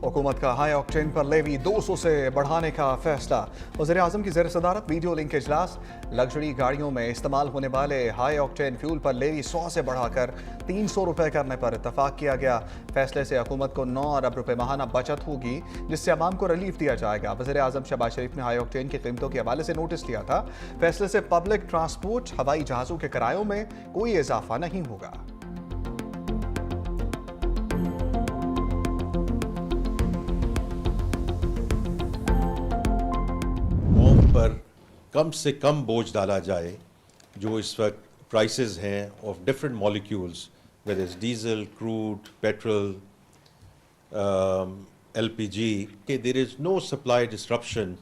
हुकूमत का high octane पर लेवी 200 से बढ़ाने का फैसला। वज़ीर-ए-आज़म की ज़ेर सदारत वीडियो लिंक इजलास। लग्जरी गाड़ियों में इस्तेमाल होने वाले हाई ऑक्टेन फ्यूल पर लेवी 100 से बढ़ाकर 300 रुपये करने पर इतफाक़ किया गया। फैसले से हुकूमत को 9 अरब रुपये माहाना बचत होगी, जिससे अवाम को रिलीफ दिया जाएगा। वज़ीर-ए-आज़म शहबाज शरीफ ने हाई ऑक्टेन की कीमतों के हवाले से नोटिस लिया था। फैसले से पब्लिक ट्रांसपोर्ट, हवाई जहाज़ों के किरायों में कोई इजाफा नहीं होगा। पर कम से कम बोझ डाला जाए। जो इस वक्त प्राइसेस हैं of different molecules, whether is diesel, crude, petrol, LPG, there is no supply disruption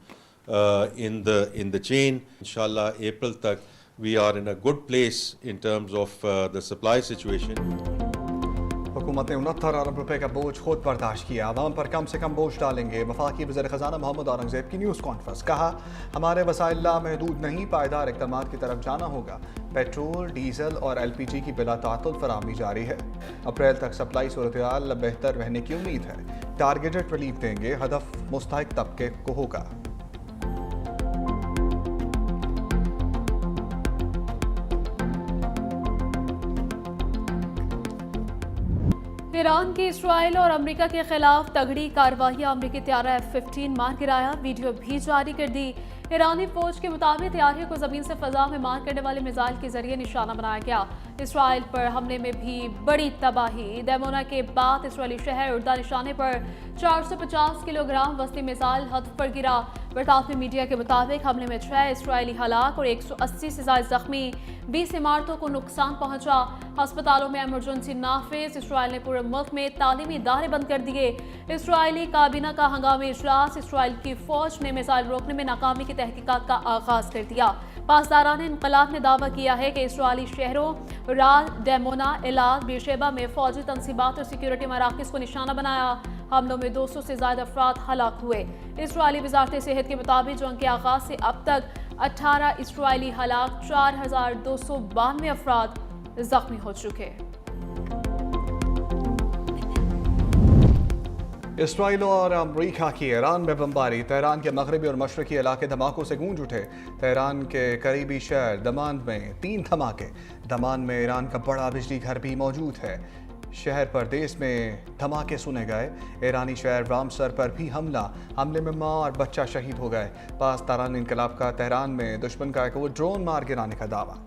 in the chain. इंशाल्लाह अप्रैल तक we are in a good place in terms of the supply situation. हुकूमत ने 69 अरब रुपए का बोझ खुद बर्दाश्त किया। अवाम पर कम से कम बोझ डालेंगे। वफाकी वज़ीर ख़ज़ाना मोहम्मद औरंगज़ेब की न्यूज़ कॉन्फ्रेंस। कहा, हमारे वसाइल महदूद नहीं, पायदार इक़दामात की तरफ जाना होगा। पेट्रोल, डीजल और LPG की बिला तातुल फराहमी जारी है। अप्रैल तक सप्लाई सूरत-ए-हाल बेहतर रहने की उम्मीद है। टारगेटेड रिलीफ देंगे, हदफ मुस्तहिक तबके को होगा। ईरान की इसराइल और अमेरिका के खिलाफ तगड़ी कार्रवाइयां। अमेरिकी तैयारा F-15 मार गिराया, वीडियो भी जारी कर दी। ईरानी फौज के मुताबिक तैयारियों को जमीन से फजा में मार करने वाले मिसाइल के जरिए निशाना बनाया गया। इसराइल पर हमले में भी बड़ी तबाही। दैमोना के बाद इसराइली शहर उर्दा निशाने पर 450 किलोग्राम वस्ती मिसाइल हद पर गिरा। बरतानवी मीडिया के मुताबिक हमले में 6 इसराइली हलाक और 180 से ज्यादा जख्मी। 20 इमारतों को नुकसान पहुंचा। अस्पतालों में इमरजेंसी नाफिज। इसराइल ने पूरे मुल्क में तालीमी इदारे बंद कर दिए। इसराइली काबीना का हंगामी इजलास। इसराइल की फौज ने मिसाइल रोकने में नाकामी की तहकीकात का आगाज कर दिया। पासदारान इंकलाब ने दावा किया है कि इसराइली शहरों राल, डेमोना, इलाद, बेरशेबा में फौजी तनसीबात और सिक्योरिटी मराकज़ को निशाना बनाया। हमलों में 200 से ज्यादा अफराद हलाक हुए। इसराइली वजारत सेहत के मुताबिक जंग के आगाज से अब तक 18 इसराइली हलाक, 4292 अफराद जख्मी हो चुके। इसराइल और अमरीका की ईरान में बमबारी। तेहरान के मगरबी और मशरकी इलाके धमाकों से गूंज उठे। तेहरान के करीबी शहर दमान में 3 धमाके। दमान में ईरान का बड़ा बिजली घर भी मौजूद है। शहर परदेश में धमाके सुने गए। ईरानी शहर रामसर पर भी हमले में माँ और बच्चा शहीद हो गए। पासदारान इनकलाब का तेहरान में दुश्मन का एक और ड्रोन मार गिराने का दावा।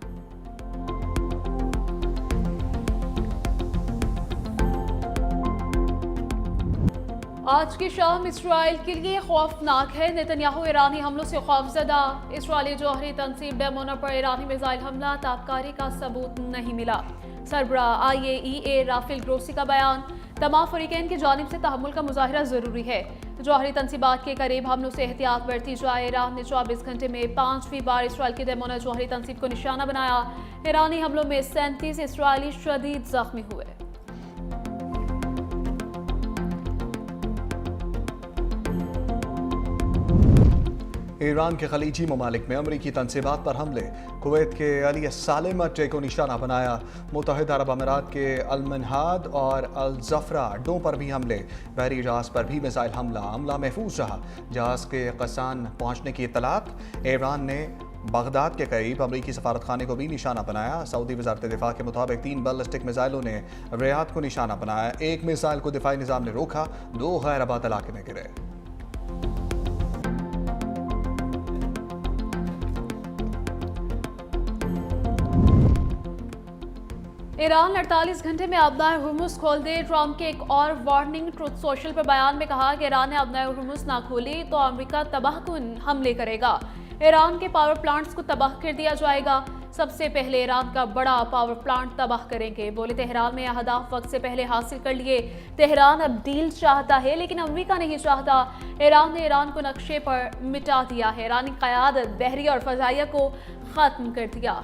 आज की शाम इसराइल के लिए खौफनाक है। नेतन्याहू ईरानी हमलों से खौफजदा। इसराइली जौहरी तंसीब डेमोना पर ईरानी मिसाइल हमला, ताबकारी का सबूत नहीं मिला। सरबराह IAEA राफेल ग्रोसी का बयान। तमाम फरीकैन की जानिब से तहम्मुल का मुजाहिरा जरूरी है। जौहरी तंसीबात के करीब हमलों से एहतियात बरती जाए। ईरान ने 24 घंटे में 5वीं बार इसराइल की डेमोना जौहरी तंसीब को निशाना बनाया। ईरानी हमलों में 37 इसराइली शदीद जख्मी हुए। ईरान के खलीजी ममालिक में अमरीकी तनसीबात पर हमले। कुवैत के अली सालेम अड्डे को निशाना बनाया। मुत्तहिदा अरब अमीरात के अल-मनहाद और अल-जफरा अड्डों पर भी हमले। बहरी जहाज़ पर भी मिसाइल हमला महफूज रहा। जहाज़ के कसान पहुँचने की इत्तलात। ईरान ने बगदाद के करीब अमरीकी सफारत खाने को भी निशाना बनाया। सऊदी वजारत दिफा के मुताबिक 3 बैलिस्टिक मिसाइलों ने रियाद को निशाना बनाया। एक मिसाइल को दिफाई निज़ाम ने रोका। 2 गैर आबाद इलाके में गिरे। ईरान 48 घंटे में अपनाए हुर्मुज़ खोल दे। ट्रंप के एक और वार्निंग। ट्रुथ सोशल पर बयान में कहा कि ईरान ने अपनाए हुर्मुज़ ना खोली तो अमेरिका तबाहकुन हमले करेगा। ईरान के पावर प्लांट्स को तबाह कर दिया जाएगा। सबसे पहले ईरान का बड़ा पावर प्लांट तबाह करेंगे। बोले, तेहरान में अहदाफ वक्त से पहले हासिल कर लिए। तेहरान अब डील चाहता है लेकिन अमेरिका नहीं चाहता। ईरान ने ईरान को नक्शे पर मिटा दिया है। ईरानी क़यादत बहरी और फ़ज़ाइया को ख़त्म कर दिया।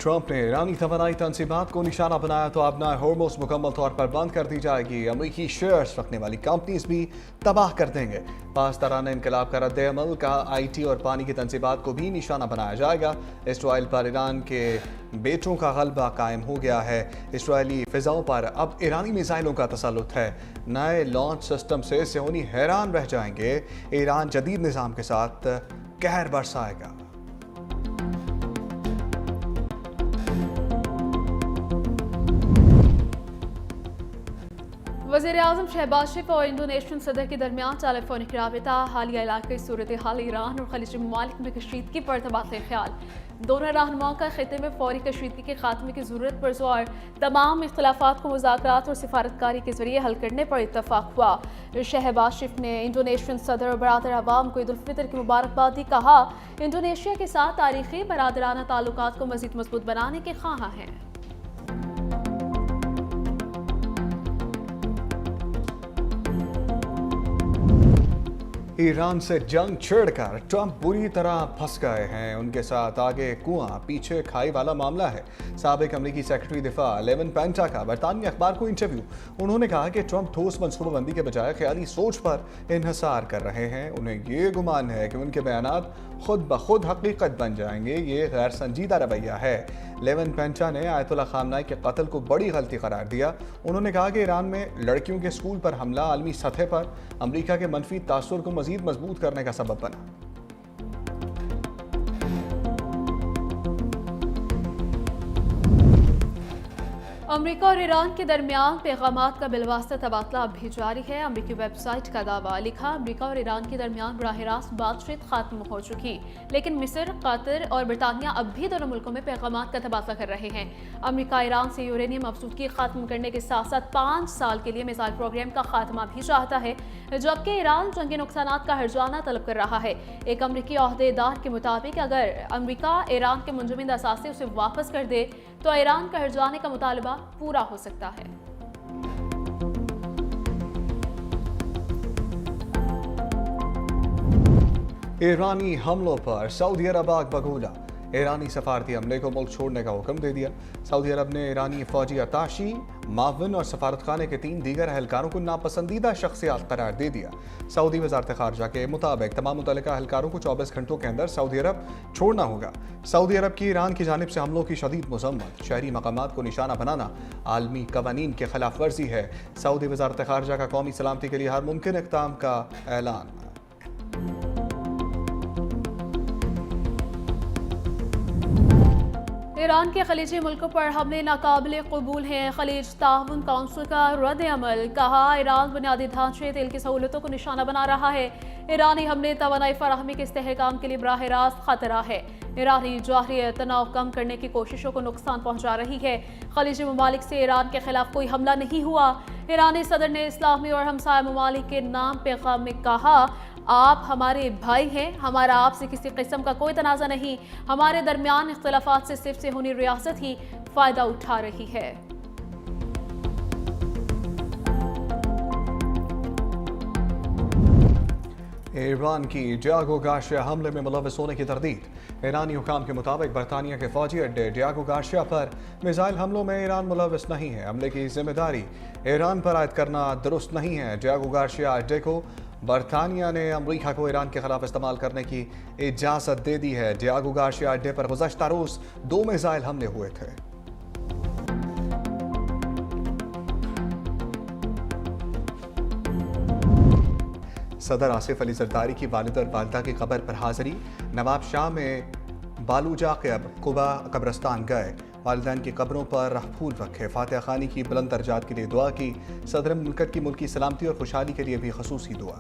ट्रंप ने ईरानी तवानाई तनसीबात को निशाना बनाया तो अब होर्मुज़ मुकम्मल तौर पर बंद कर दी जाएगी। अमरीकी शेयर्स रखने वाली कंपनीज भी तबाह कर देंगे। पासदाराना इनकलाब का रद्द-ए-अमल का IT और पानी की तनसीबात को भी निशाना बनाया जाएगा। इसराइल पर ईरान के बेटों का गलबा कायम हो गया है। इसराइली फिजाओं पर अब ईरानी मिसाइलों का तसल्लुत है। नए लॉन्च सिस्टम से सियोनी हैरान रह जाएंगे। ईरान जदीद निज़ाम के साथ कहर बरसाएगा। वज़ीर-ए-आज़म शहबाज शरीफ और इंडोनेशियन सदर के दरमियान टेलीफोनिक राबिता, हालिया इलाक़ाई सूरत हाल ईरान और खलीजी ममालिक में कशीदगी पर तबादला ख्याल। दोनों रहनुमाओं का खित्ते में फौरी कशीदगी के खात्मे की ज़रूरत पर जोर। तमाम इख्तिलाफ़ात को मुज़ाकरात और सिफारतकारी के जरिए हल करने पर इत्तफ़ाक़ हुआ। शहबाज शरीफ ने इंडोनेशियन सदर और बरादर अवाम को ईद उल फितर की मुबारकबाद दी। कहा, इंडोनेशिया के साथ तारीख़ी बरादराना ताल्लुकात को मज़ीद मजबूत बनाने के ख्वाहां हैं। ईरान से जंग छेड़कर ट्रंप बुरी तरह फंस गए हैं। उनके साथ आगे कुआं पीछे खाई वाला मामला है। साबिक अमरीकी सेक्रेटरी दिफा लेवन पेंटा का बरतानिया अखबार को इंटरव्यू। उन्होंने कहा कि ट्रंप ठोस मनसूबाबंदी के बजाय ख्याली सोच पर इन्हिसार कर रहे हैं। उन्हें ये गुमान है कि उनके बयानात खुद ब खुद हकीकत बन जाएंगे। ये गैर संजीदा रवैया है। लेवन पेंटा ने आयतुल्लाह खामनाई के कत्ल को बड़ी गलती करार दिया। उन्होंने कहा कि ईरान में लड़कियों के स्कूल पर हमला आलमी सतह पर अमरीका के मनफी तासुर को मजीद मजबूत करने का सबब बना। अमरीका और ईरान के दरमियान पैगामात का बिलवास्ता तबादला अब भी जारी है। अमरीकी वेबसाइट का दावा लिखा, अमरीका और ईरान के दरमियान बराह रास्त बातचीत खत्म हो चुकी, लेकिन मिस्र, कतर और बरतानिया अब भी दोनों मुल्कों में पैगामात का तबादला कर रहे हैं। अमरीका ईरान से यूरेनियम अफसूदगी खत्म करने के साथ साथ 5 साल के लिए मिसाइल प्रोग्राम का खात्मा भी चाहता है, जबकि ईरान जंगी नुकसानात का हर्जाना तलब कर रहा है। एक अमरीकी ओहदेदार के मुताबिक अगर अमरीका ईरान के मुंजमद असासे उसे वापस कर दे तो ईरान का हर्जाने का मुतालबा पूरा हो सकता है। ईरानी हमलों पर सऊदी अरब आग बगूला। ईरानी सफारती हमले को मुल्क छोड़ने का हुक्म दे दिया। सऊदी अरब ने ईरानी फौजी अताशी, माविन और सफारतखाने के 3 दीगर एहलकारों को नापसंदीदा शख्सियात करार दे दिया। सऊदी वजारत खारजा के मुताबिक तमाम मुतल्लिका एहलकारों को 24 घंटों के अंदर सऊदी अरब छोड़ना होगा। सऊदी अरब की ईरान की जानिब से हमलों की शदीद मज़म्मत, शहरी मकामात को निशाना बनाना आलमी कवानीन की खिलाफ वर्जी है। सऊदी वजारत खारजा का कौमी सलामती के लिए हर मुमकिन इक़दाम का ऐलान। ईरान के खलीजी मुल्कों पर हमले नाकाबिले कबूल हैं। खलीज ताउन काउंसिल का रद्द-ए-अमल। कहा, ईरान बुनियादी ढांचे तेल की सहूलतों को निशाना बना रहा है। ईरानी हमले तवानाई फराहमी के इस्तेहकाम के लिए बराह रास्त खतरा है। ईरानी जाहरी तनाव कम करने की कोशिशों को नुकसान पहुंचा रही है। खलीजी ममालिक से ईरान के खिलाफ कोई हमला नहीं हुआ। ईरानी सदर ने इस्लामी और हमसाया ममालिक के नाम पैगाम में कहा, आप हमारे भाई हैं, हमारा आपसे किसी किस्म का कोई तनाज़ा नहीं। हमारे दरमियान इख्तिलाफात से सिर्फ सेहूनी रियासत ही फ़ायदा उठा रही है। ईरान की डियागो गार्शिया हमले में मुलव्वस होने की तरदीद। ईरानी हुकाम के मुताबिक बरतानिया के फौजी अड्डे डियागो गार्शिया पर मिसाइल हमलों में ईरान मुलव्वस नहीं है। हमले की जिम्मेदारी ईरान पर आयद करना दुरुस्त नहीं है। डियागो गार्शिया अड्डे को बरतानिया ने अमरीका को ईरान के खिलाफ इस्तेमाल करने की इजाज़त दे दी है। डियागो गार्शिया अड्डे पर गुज़श्ता रोज़ 2 मिसाइल हमले हुए थे। सदर आसिफ अली जरदारी की वालिद और वालिदा की कब्र पर हाज़री। नवाब शाह में बालूजा के अब कुबा कब्रस्तान गए। वालिदैन की कब्रों पर फूल रखे। फातिहा खानी की बुलंद दर्जात के लिए दुआ की। सदर मुल्कत की मुल्की सलामती और खुशहाली के लिए भी खसूसी दुआ।